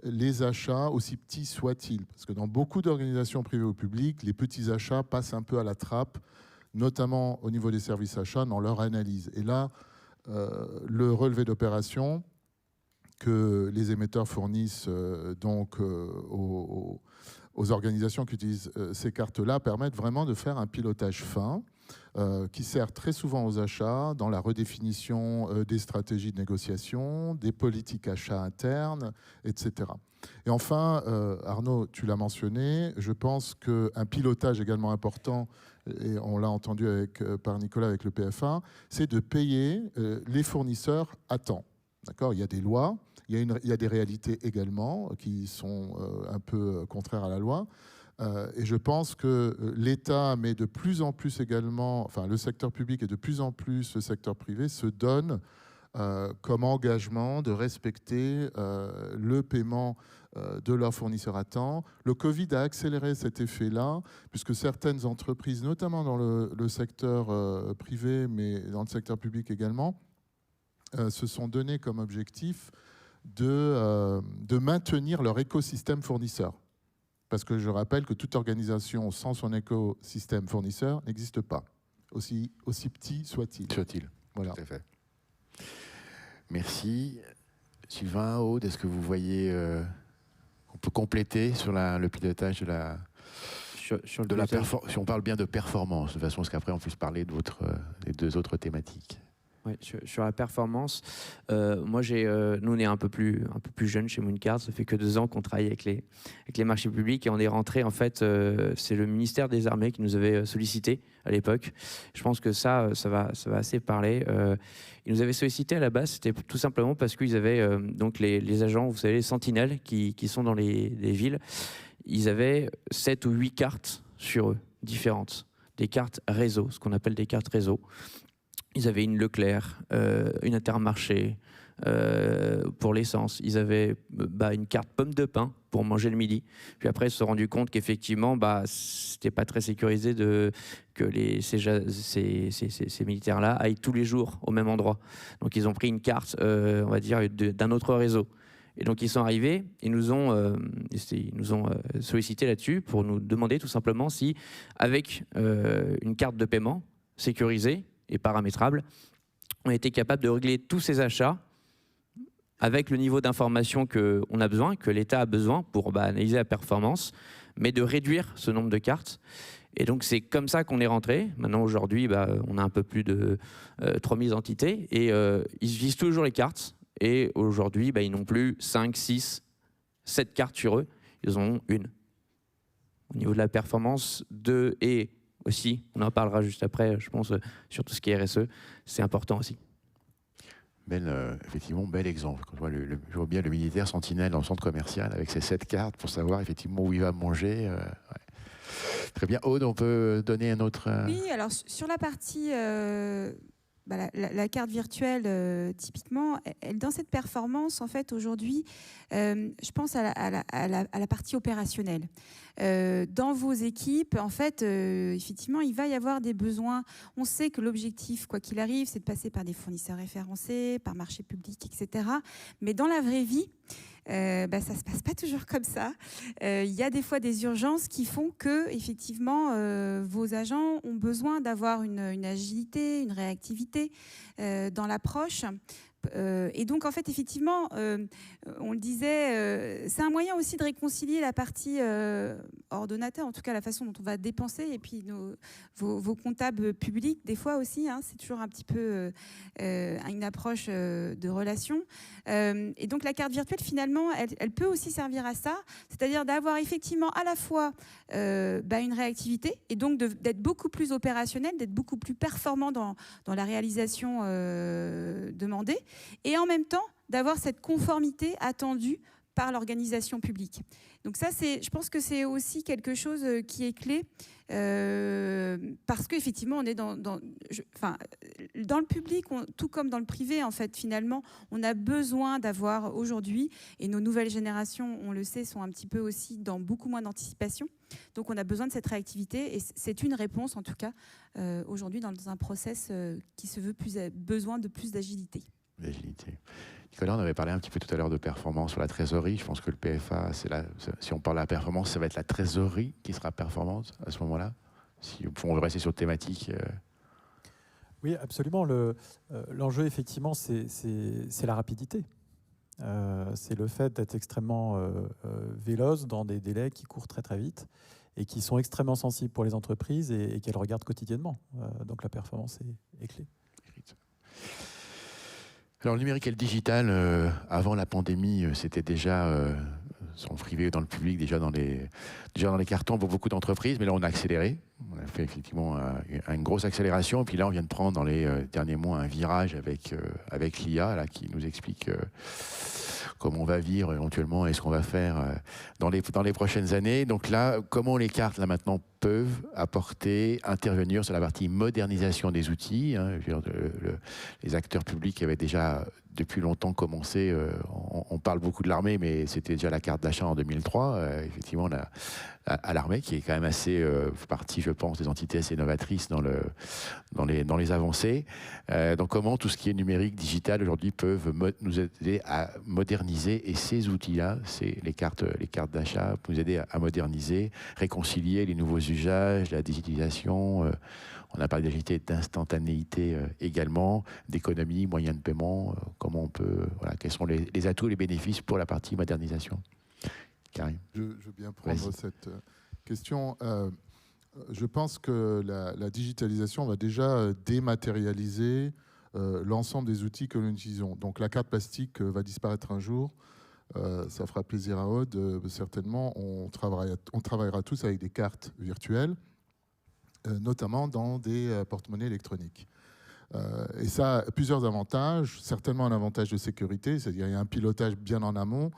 les achats, aussi petits soient-ils. Parce que dans beaucoup d'organisations privées ou publiques, les petits achats passent un peu à la trappe, notamment au niveau des services achats, dans leur analyse. Et là, le relevé d'opération que les émetteurs fournissent aux organisations qui utilisent ces cartes-là permettent vraiment de faire un pilotage fin qui sert très souvent aux achats dans la redéfinition des stratégies de négociation, des politiques achats internes, etc. Et enfin, Arnaud, tu l'as mentionné, je pense qu'un pilotage également important, et on l'a entendu par Nicolas avec le PFA, c'est de payer les fournisseurs à temps. D'accord ? Il y a des lois, il y a des réalités également qui sont un peu contraires à la loi. Et je pense que l'État, mais de plus en plus également, enfin le secteur public et de plus en plus le secteur privé se donne comme engagement de respecter le paiement de leurs fournisseurs à temps. Le Covid a accéléré cet effet-là, puisque certaines entreprises, notamment dans le secteur privé, mais dans le secteur public également, se sont donnés comme objectif de maintenir leur écosystème fournisseur. Parce que je rappelle que toute organisation sans son écosystème fournisseur n'existe pas, aussi petit soit-il. Voilà. Tout à fait. Merci. Sylvain, Aude, est-ce que vous voyez qu'on peut compléter sur le pilotage de la... Si on parle bien de performance, de façon à ce qu'après on puisse parler des deux autres thématiques. Ouais, sur la performance, moi nous on est un peu plus jeunes chez Mooncard, ça fait que 2 ans qu'on travaille avec les marchés publics et on est rentré en fait, c'est le ministère des Armées qui nous avait sollicité à l'époque. Je pense que ça va assez parler. Ils nous avaient sollicité à la base, c'était tout simplement parce qu'ils avaient donc les agents, vous savez, les sentinelles qui sont dans les villes, ils avaient 7 ou 8 cartes sur eux, différentes, des cartes réseau, ce qu'on appelle des cartes réseau. Ils avaient une Leclerc, une Intermarché pour l'essence. Ils avaient une carte pomme de pain pour manger le midi. Puis après, ils se sont rendus compte qu'effectivement, c'était pas très sécurisé que ces militaires-là aillent tous les jours au même endroit. Donc, ils ont pris une carte, on va dire, d'un autre réseau. Et donc, ils sont arrivés et nous ont sollicité là-dessus pour nous demander tout simplement si, avec une carte de paiement sécurisée, et paramétrable, on a été capable de régler tous ces achats avec le niveau d'information qu'on a besoin, que l'État a besoin pour analyser la performance, mais de réduire ce nombre de cartes. Et donc c'est comme ça qu'on est rentré. Maintenant aujourd'hui, on a un peu plus de 3000 entités et ils utilisent toujours les cartes. Et aujourd'hui, ils n'ont plus 5, 6, 7 cartes sur eux, ils en ont une. Au niveau de la performance, aussi, on en parlera juste après, je pense, sur tout ce qui est RSE, c'est important aussi. Effectivement, bel exemple. Quand je vois bien le militaire sentinelle dans le centre commercial avec ses 7 cartes pour savoir effectivement où il va manger. Ouais. Très bien. Aude, on peut donner un autre... Oui, alors sur la partie... la carte virtuelle, typiquement, dans cette performance, en fait, aujourd'hui, je pense à la partie opérationnelle. Dans vos équipes, en fait, effectivement, il va y avoir des besoins. On sait que l'objectif, quoi qu'il arrive, c'est de passer par des fournisseurs référencés, par marché public, etc. Mais dans la vraie vie, ça ne se passe pas toujours comme ça. Il y a des fois des urgences qui font que, effectivement, vos agents ont besoin d'avoir une agilité, une réactivité dans l'approche. Et donc, en fait, effectivement, on le disait, c'est un moyen aussi de réconcilier la partie ordonnateur, en tout cas la façon dont on va dépenser, et puis vos comptables publics, des fois aussi, c'est toujours un petit peu une approche de relation. Et donc, la carte virtuelle, finalement, elle peut aussi servir à ça, c'est-à-dire d'avoir effectivement à la fois une réactivité, et donc d'être beaucoup plus opérationnel, d'être beaucoup plus performant dans la réalisation demandée, et en même temps d'avoir cette conformité attendue par l'organisation publique. Donc ça, je pense que c'est aussi quelque chose qui est clé, parce qu'effectivement, on est dans le public, tout comme dans le privé, en fait, finalement, on a besoin d'avoir aujourd'hui, et nos nouvelles générations, on le sait, sont un petit peu aussi dans beaucoup moins d'anticipation. Donc on a besoin de cette réactivité, et c'est une réponse, en tout cas, aujourd'hui, dans un process qui se veut besoin de plus d'agilité. D'agilité. Nicolas, on avait parlé un petit peu tout à l'heure de performance sur la trésorerie. Je pense que le PFA, si on parle de la performance, ça va être la trésorerie qui sera performante à ce moment-là. Si on veut rester sur thématique. Oui, absolument. L'enjeu, effectivement, c'est la rapidité. C'est le fait d'être extrêmement véloce dans des délais qui courent très très vite et qui sont extrêmement sensibles pour les entreprises et qu'elles regardent quotidiennement. Donc la performance est clé. Alors le numérique et le digital, avant la pandémie, c'était déjà, dans le privé, dans le public, déjà dans les cartons pour beaucoup d'entreprises, mais là on a accéléré. On a fait effectivement une grosse accélération, et puis là on vient de prendre dans les derniers mois un virage avec l'IA, là, qui nous explique comment on va vivre éventuellement et ce qu'on va faire dans les prochaines années. Donc là, comment les cartes là maintenant peuvent intervenir sur la partie modernisation des outils. Hein. Je veux dire, les acteurs publics avaient déjà depuis longtemps commencé, on parle beaucoup de l'armée, mais c'était déjà la carte d'achat en 2003. Effectivement, à l'armée, qui est quand même assez partie, je pense, des entités assez novatrices dans les avancées. Donc comment tout ce qui est numérique, digital, aujourd'hui, peuvent nous aider à moderniser, et ces outils-là, c'est les cartes d'achat, nous aider à moderniser, réconcilier les nouveaux usages, la digitalisation. On a parlé d'agilité, d'instantanéité également, d'économie, moyens de paiement. Comment on peut, quels sont les atouts et les bénéfices pour la partie modernisation? Karim. Je veux bien prendre cette question. Je pense que la digitalisation va déjà dématérialiser l'ensemble des outils que nous utilisons. Donc la carte plastique va disparaître un jour. Ça fera plaisir à Aude. Certainement, on travaillera tous avec des cartes virtuelles, notamment dans des porte-monnaies électroniques. Et ça a plusieurs avantages. Certainement un avantage de sécurité, c'est-à-dire il y a un pilotage bien en amont,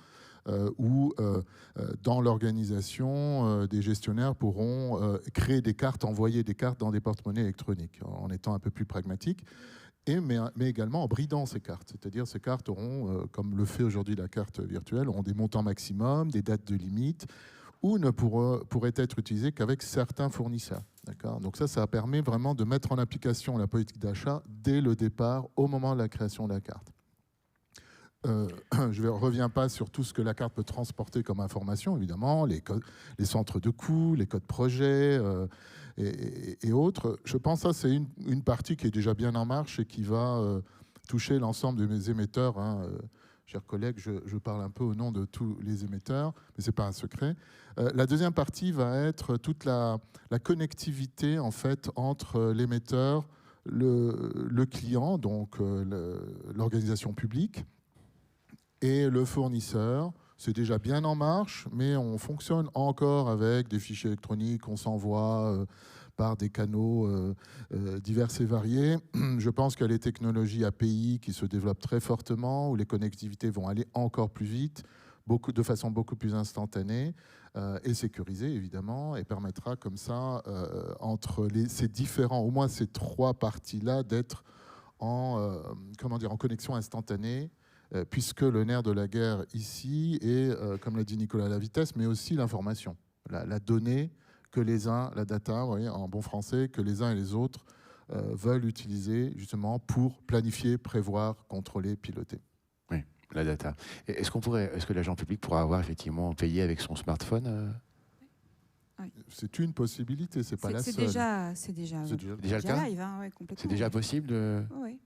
où dans l'organisation, des gestionnaires pourront créer des cartes, envoyer des cartes dans des porte-monnaies électroniques, en étant un peu plus pragmatique, mais également en bridant ces cartes. C'est-à-dire ces cartes auront, comme le fait aujourd'hui la carte virtuelle, auront des montants maximum, des dates de limite, ou ne pourraient être utilisées qu'avec certains fournisseurs. Donc ça permet vraiment de mettre en application la politique d'achat dès le départ, au moment de la création de la carte. Je ne reviens pas sur tout ce que la carte peut transporter comme information, évidemment, les centres de coûts, les codes projets et autres. Je pense que ça, c'est une partie qui est déjà bien en marche et qui va toucher l'ensemble de mes émetteurs. Chers collègues, je parle un peu au nom de tous les émetteurs, mais ce n'est pas un secret. La deuxième partie va être toute la connectivité en fait, entre l'émetteur, le client, donc l'organisation publique, et le fournisseur. C'est déjà bien en marche, mais on fonctionne encore avec des fichiers électroniques qu'on s'envoie par des canaux divers et variés. Je pense qu'il y a les technologies API qui se développent très fortement, où les connectivités vont aller encore plus vite, de façon beaucoup plus instantanée et sécurisée, évidemment, et permettra comme ça, entre ces différents, au moins ces trois parties-là, d'être en connexion instantanée, puisque le nerf de la guerre ici est, comme l'a dit Nicolas, la vitesse, mais aussi l'information, la donnée que les uns, la data, vous voyez, en bon français, que les uns et les autres veulent utiliser justement pour planifier, prévoir, contrôler, piloter. Oui, la data. Est-ce que l'agent public pourra avoir effectivement payé avec son smartphone Oui. C'est une possibilité, c'est pas la seule. C'est déjà le cas. Live, hein, ouais, complètement. C'est déjà possible de... Oui.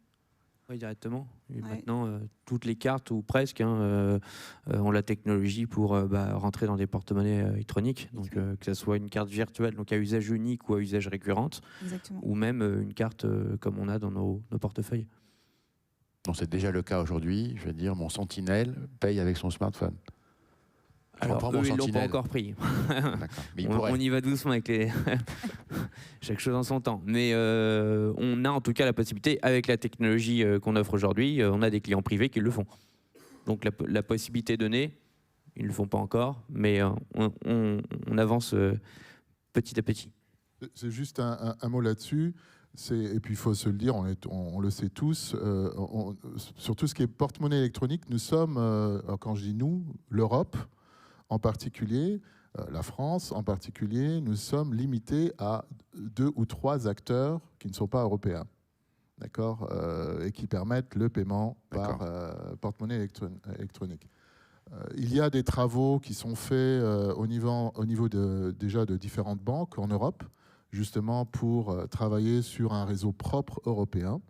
Oui, directement. Et Ouais. maintenant, toutes les cartes, ou presque, ont la technologie pour rentrer dans des porte-monnaies électroniques. Donc, que ce soit une carte virtuelle, donc à usage unique ou à usage récurrente, Exactement. ou même une carte comme on a dans nos portefeuilles. Donc c'est déjà le cas aujourd'hui. Je veux dire, mon sentinelle paye avec son smartphone. Alors, prends eux, mon ils l'ont pas Sentinelle. encore pris. D'accord. Mais il On pourrait. y va doucement avec les... chaque chose en son temps. Mais on a en tout cas la possibilité, avec la technologie qu'on offre aujourd'hui, on a des clients privés qui le font. Donc la possibilité donnée, ils ne le font pas encore, mais on avance petit à petit. C'est juste un mot là-dessus. Et puis il faut se le dire, on le sait tous, sur tout ce qui est porte-monnaie électronique, nous sommes, quand je dis nous, l'Europe en particulier, la France en particulier, nous sommes limités à 2 ou 3 acteurs qui ne sont pas européens, d'accord, et qui permettent le paiement par porte-monnaie électronique. Il y a des travaux qui sont faits au niveau déjà de différentes banques en Europe, justement pour travailler sur un réseau propre européen.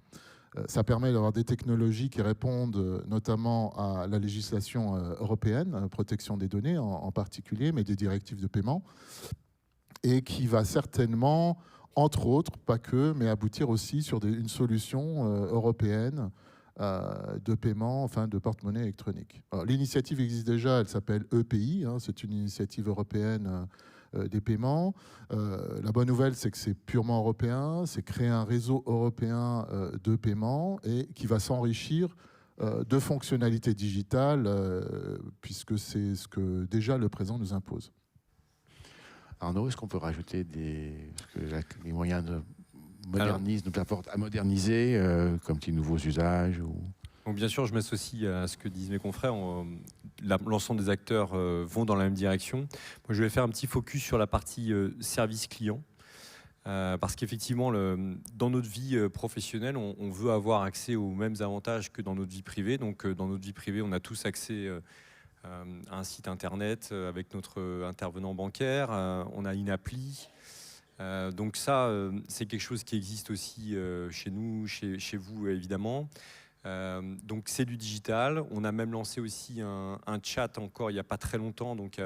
Ça permet d'avoir des technologies qui répondent notamment à la législation européenne, protection des données en particulier, mais des directives de paiement, et qui va certainement, entre autres, pas que, mais aboutir aussi sur une solution européenne de paiement, enfin de porte-monnaie électronique. L'initiative existe déjà, elle s'appelle EPI, c'est une initiative européenne des paiements. La bonne nouvelle, c'est que c'est purement européen, c'est créer un réseau européen de paiement et qui va s'enrichir de fonctionnalités digitales, puisque c'est ce que déjà le présent nous impose. Arnaud, est-ce qu'on peut rajouter les moyens de nous apportent à moderniser, comme les nouveaux usages Donc bien sûr, je m'associe à ce que disent mes confrères. L'ensemble des acteurs vont dans la même direction. Moi, je vais faire un petit focus sur la partie service client. Parce qu'effectivement, dans notre vie professionnelle, on veut avoir accès aux mêmes avantages que dans notre vie privée. Donc dans notre vie privée, on a tous accès à un site internet avec notre intervenant bancaire. On a une appli. Donc ça, c'est quelque chose qui existe aussi chez nous, chez vous évidemment. Donc c'est du digital. On a même lancé aussi un chat encore il n'y a pas très longtemps. Donc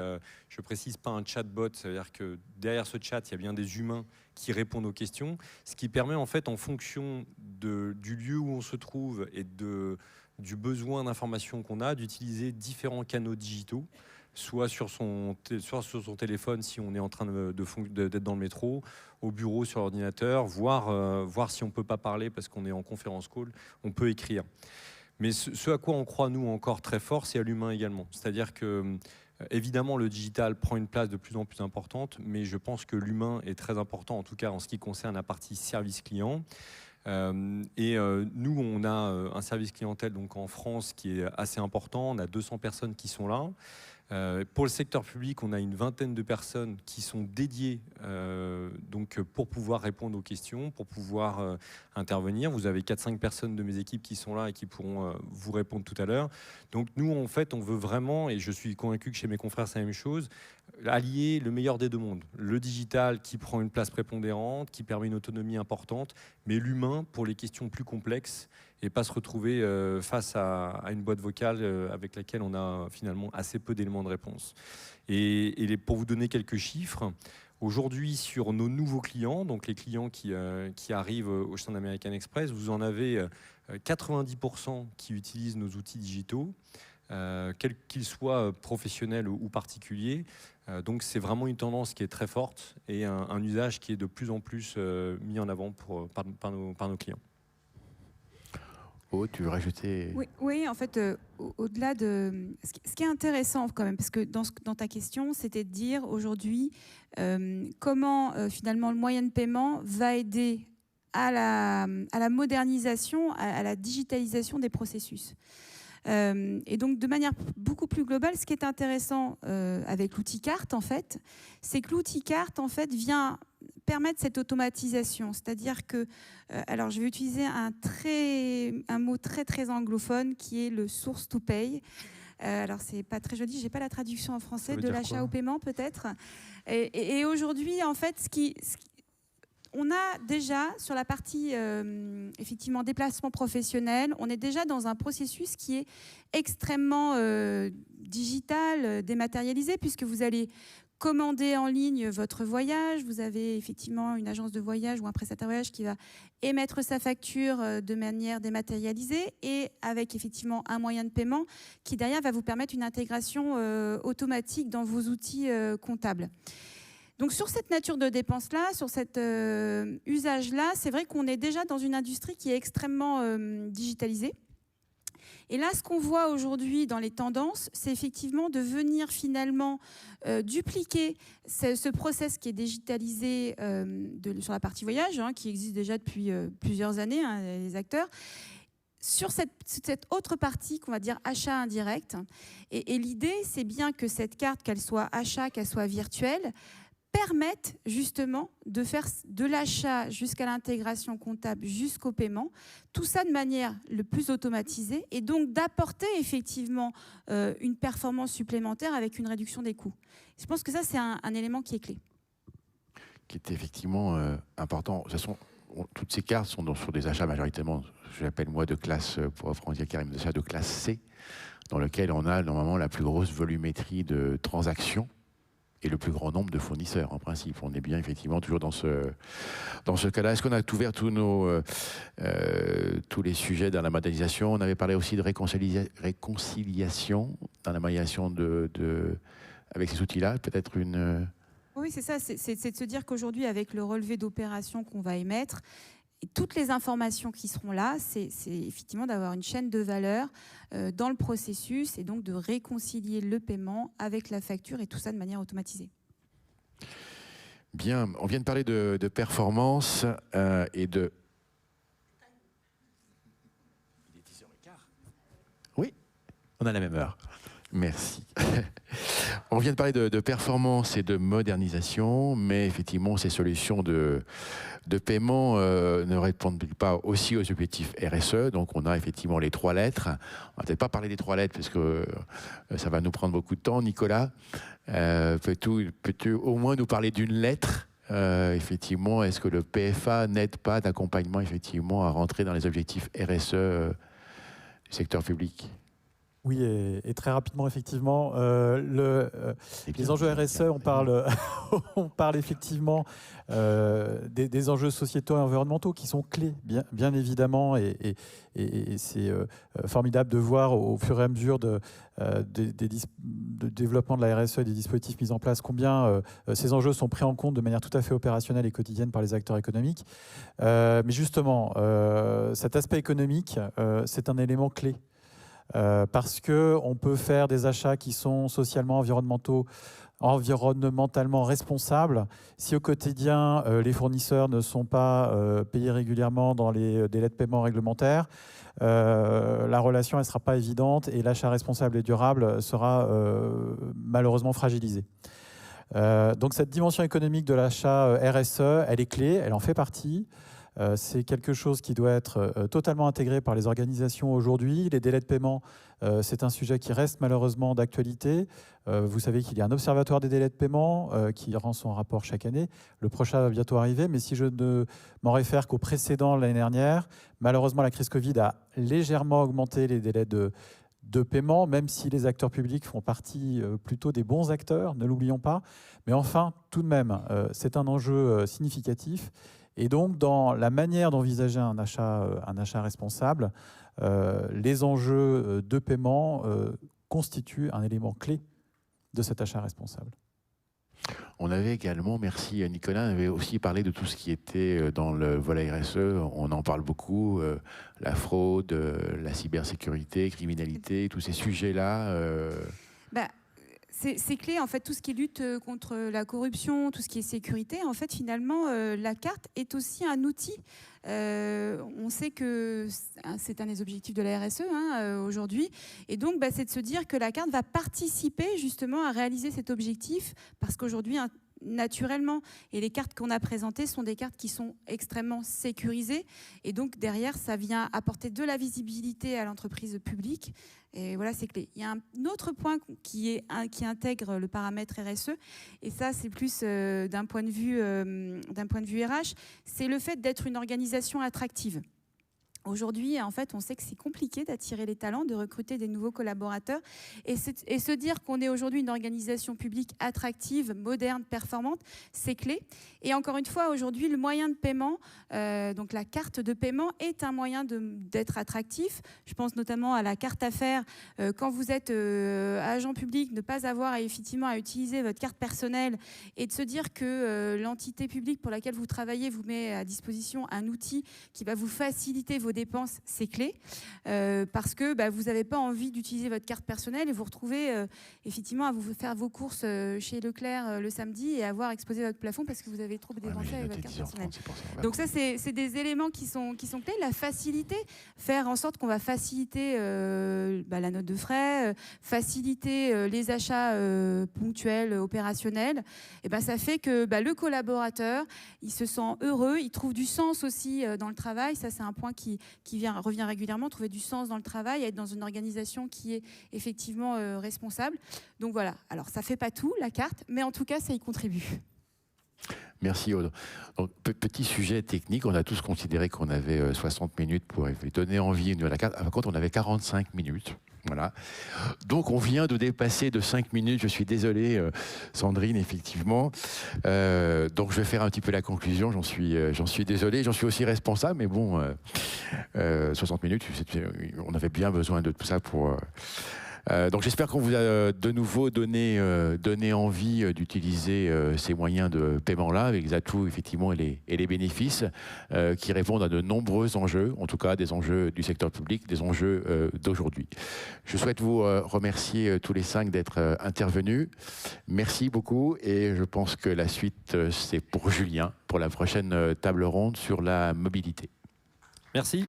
je précise pas un chatbot, c'est-à-dire que derrière ce chat, il y a bien des humains qui répondent aux questions, ce qui permet en fait en fonction du lieu où on se trouve et du besoin d'information qu'on a, d'utiliser différents canaux digitaux, soit sur son téléphone si on est en train d'être dans le métro, au bureau sur l'ordinateur, voir si on ne peut pas parler parce qu'on est en conférence call, on peut écrire. Mais ce à quoi on croit, nous, encore très fort, c'est à l'humain également. C'est-à-dire que, évidemment, le digital prend une place de plus en plus importante, mais je pense que l'humain est très important, en tout cas en ce qui concerne la partie service client. Nous, on a un service clientèle donc, en France qui est assez important. On a 200 personnes qui sont là. Pour le secteur public, on a une vingtaine de personnes qui sont dédiées donc pour pouvoir répondre aux questions, pour pouvoir intervenir. Vous avez 4-5 personnes de mes équipes qui sont là et qui pourront vous répondre tout à l'heure. Donc nous, en fait, on veut vraiment, et je suis convaincu que chez mes confrères, c'est la même chose, allier le meilleur des deux mondes. Le digital qui prend une place prépondérante, qui permet une autonomie importante, mais l'humain pour les questions plus complexes et pas se retrouver face à une boîte vocale avec laquelle on a finalement assez peu d'éléments de réponse. Et pour vous donner quelques chiffres, aujourd'hui sur nos nouveaux clients, donc les clients qui arrivent au sein d'American Express, vous en avez 90% qui utilisent nos outils digitaux, quels qu'ils soient professionnels ou particuliers. Donc c'est vraiment une tendance qui est très forte et un usage qui est de plus en plus mis en avant par nos clients. Oh, tu veux rajouter? Oui, en fait, au-delà de... Ce qui est intéressant quand même, parce que dans ta question, c'était de dire aujourd'hui comment finalement le moyen de paiement va aider à la modernisation, à la digitalisation des processus. Et donc, de manière beaucoup plus globale, ce qui est intéressant avec l'outil carte, en fait, c'est que l'outil carte, en fait, vient permettre cette automatisation. C'est-à-dire que, alors je vais utiliser un mot très, très anglophone qui est le source to pay. Alors, c'est pas très joli, j'ai pas la traduction en français de l'achat au paiement, peut-être. Et aujourd'hui, en fait, on a déjà, sur la partie effectivement déplacement professionnel, on est déjà dans un processus qui est extrêmement digital, dématérialisé, puisque vous allez commander en ligne votre voyage. Vous avez effectivement une agence de voyage ou un prestataire de voyage qui va émettre sa facture de manière dématérialisée et avec effectivement un moyen de paiement qui derrière va vous permettre une intégration automatique dans vos outils comptables. Donc sur cette nature de dépense-là, sur cet usage-là, c'est vrai qu'on est déjà dans une industrie qui est extrêmement digitalisée. Et là, ce qu'on voit aujourd'hui dans les tendances, c'est effectivement de venir finalement dupliquer ce process qui est digitalisé sur la partie voyage, qui existe déjà depuis plusieurs années, les acteurs, sur cette autre partie qu'on va dire achat indirect. Et l'idée, c'est bien que cette carte, qu'elle soit achat, qu'elle soit virtuelle, permettent justement de faire de l'achat jusqu'à l'intégration comptable, jusqu'au paiement, tout ça de manière le plus automatisée et donc d'apporter effectivement une performance supplémentaire avec une réduction des coûts. Je pense que ça, c'est un élément qui est clé. Qui est effectivement important. De toute façon, toutes ces cartes sont sur des achats majoritairement, j'appelle moi de classe, pour reprendre Karim, de classe C, dans lequel on a normalement la plus grosse volumétrie de transactions et le plus grand nombre de fournisseurs, en principe. On est bien, effectivement, toujours dans ce cas-là. Est-ce qu'on a ouvert tous les sujets dans la modélisation? On avait parlé aussi de réconciliation dans la modélisation avec ces outils-là. Peut-être une... Oui, c'est ça. C'est de se dire qu'aujourd'hui, avec le relevé d'opération qu'on va émettre, et toutes les informations qui seront là, c'est effectivement d'avoir une chaîne de valeur dans le processus et donc de réconcilier le paiement avec la facture et tout ça de manière automatisée. Bien, on vient de parler de performance et de... Il est 10h15. Oui, on a la même heure. Merci. On vient de parler de performance et de modernisation, mais effectivement, ces solutions de paiement ne répondent pas aussi aux objectifs RSE. Donc, on a effectivement les 3 lettres. On va peut-être pas parler des 3 lettres parce que ça va nous prendre beaucoup de temps. Nicolas, peux-tu au moins nous parler d'une lettre? Effectivement, est-ce que le PFA n'aide pas d'accompagnement effectivement à rentrer dans les objectifs RSE du secteur public? Oui, et très rapidement, effectivement, les enjeux RSE, on parle effectivement des enjeux sociétaux et environnementaux qui sont clés, bien évidemment, et c'est formidable de voir au fur et à mesure de développement de la RSE et des dispositifs mis en place combien ces enjeux sont pris en compte de manière tout à fait opérationnelle et quotidienne par les acteurs économiques. Mais justement, cet aspect économique, c'est un élément clé. Parce qu'on peut faire des achats qui sont socialement, environnementalement responsables. Si au quotidien, les fournisseurs ne sont pas payés régulièrement dans les délais de paiement réglementaires, la relation ne sera pas évidente et l'achat responsable et durable sera malheureusement fragilisé. Donc cette dimension économique de l'achat RSE, elle est clé, elle en fait partie. C'est quelque chose qui doit être totalement intégré par les organisations aujourd'hui. Les délais de paiement, c'est un sujet qui reste malheureusement d'actualité. Vous savez qu'il y a un observatoire des délais de paiement qui rend son rapport chaque année. Le prochain va bientôt arriver, mais si je ne m'en réfère qu'au précédent l'année dernière, malheureusement la crise Covid a légèrement augmenté les délais de paiement, même si les acteurs publics font partie plutôt des bons acteurs, ne l'oublions pas. Mais enfin, tout de même, c'est un enjeu significatif. Et donc, dans la manière d'envisager un achat responsable, les enjeux de paiement constituent un élément clé de cet achat responsable. On avait également, merci Nicolas, on avait aussi parlé de tout ce qui était dans le volet RSE. On en parle beaucoup, la fraude, la cybersécurité, criminalité, tous ces sujets-là. C'est clé, en fait, tout ce qui lutte contre la corruption, tout ce qui est sécurité. En fait, finalement, la carte est aussi un outil. On sait que c'est un des objectifs de la RSE aujourd'hui. Et donc, c'est de se dire que la carte va participer justement à réaliser cet objectif parce qu'aujourd'hui, naturellement, et les cartes qu'on a présentées sont des cartes qui sont extrêmement sécurisées. Et donc, derrière, ça vient apporter de la visibilité à l'entreprise publique. Et voilà, c'est clé. Il y a un autre point qui intègre le paramètre RSE, et ça, c'est plus d'un point de vue RH, c'est le fait d'être une organisation attractive. Aujourd'hui, en fait, on sait que c'est compliqué d'attirer les talents, de recruter des nouveaux collaborateurs et se dire qu'on est aujourd'hui une organisation publique attractive, moderne, performante, c'est clé. Et encore une fois, aujourd'hui, le moyen de paiement, donc la carte de paiement est un moyen d'être attractif. Je pense notamment à la carte affaires. Quand vous êtes agent public, ne pas avoir effectivement à utiliser votre carte personnelle et de se dire que l'entité publique pour laquelle vous travaillez vous met à disposition un outil qui va vous faciliter vos dépenses, c'est clé, parce que vous n'avez pas envie d'utiliser votre carte personnelle et vous retrouvez effectivement à vous faire vos courses chez Leclerc le samedi et avoir exposé votre plafond parce que vous avez trop dépensé avec votre carte personnelle. Donc ça, c'est des éléments qui sont clés. La facilité, faire en sorte qu'on va faciliter la note de frais, faciliter les achats ponctuels, opérationnels, et ça fait que le collaborateur, il se sent heureux, il trouve du sens aussi dans le travail. Ça, c'est un point qui revient régulièrement, trouver du sens dans le travail, être dans une organisation qui est effectivement responsable. Donc voilà, alors ça ne fait pas tout, la carte, mais en tout cas, ça y contribue. Merci Aude. Donc, petit sujet technique, on a tous considéré qu'on avait 60 minutes pour donner envie de la carte. Par contre, on avait 45 minutes. Voilà. Donc on vient de dépasser de 5 minutes, je suis désolé Sandrine, effectivement. Donc je vais faire un petit peu la conclusion, j'en suis désolé, j'en suis aussi responsable, mais bon, 60 minutes, on avait bien besoin de tout ça pour... donc j'espère qu'on vous a de nouveau donné envie d'utiliser ces moyens de paiement-là, avec les atouts effectivement et les bénéfices qui répondent à de nombreux enjeux, en tout cas des enjeux du secteur public, des enjeux d'aujourd'hui. Je souhaite vous remercier tous les 5 d'être intervenus. Merci beaucoup et je pense que la suite c'est pour Julien, pour la prochaine table ronde sur la mobilité. Merci.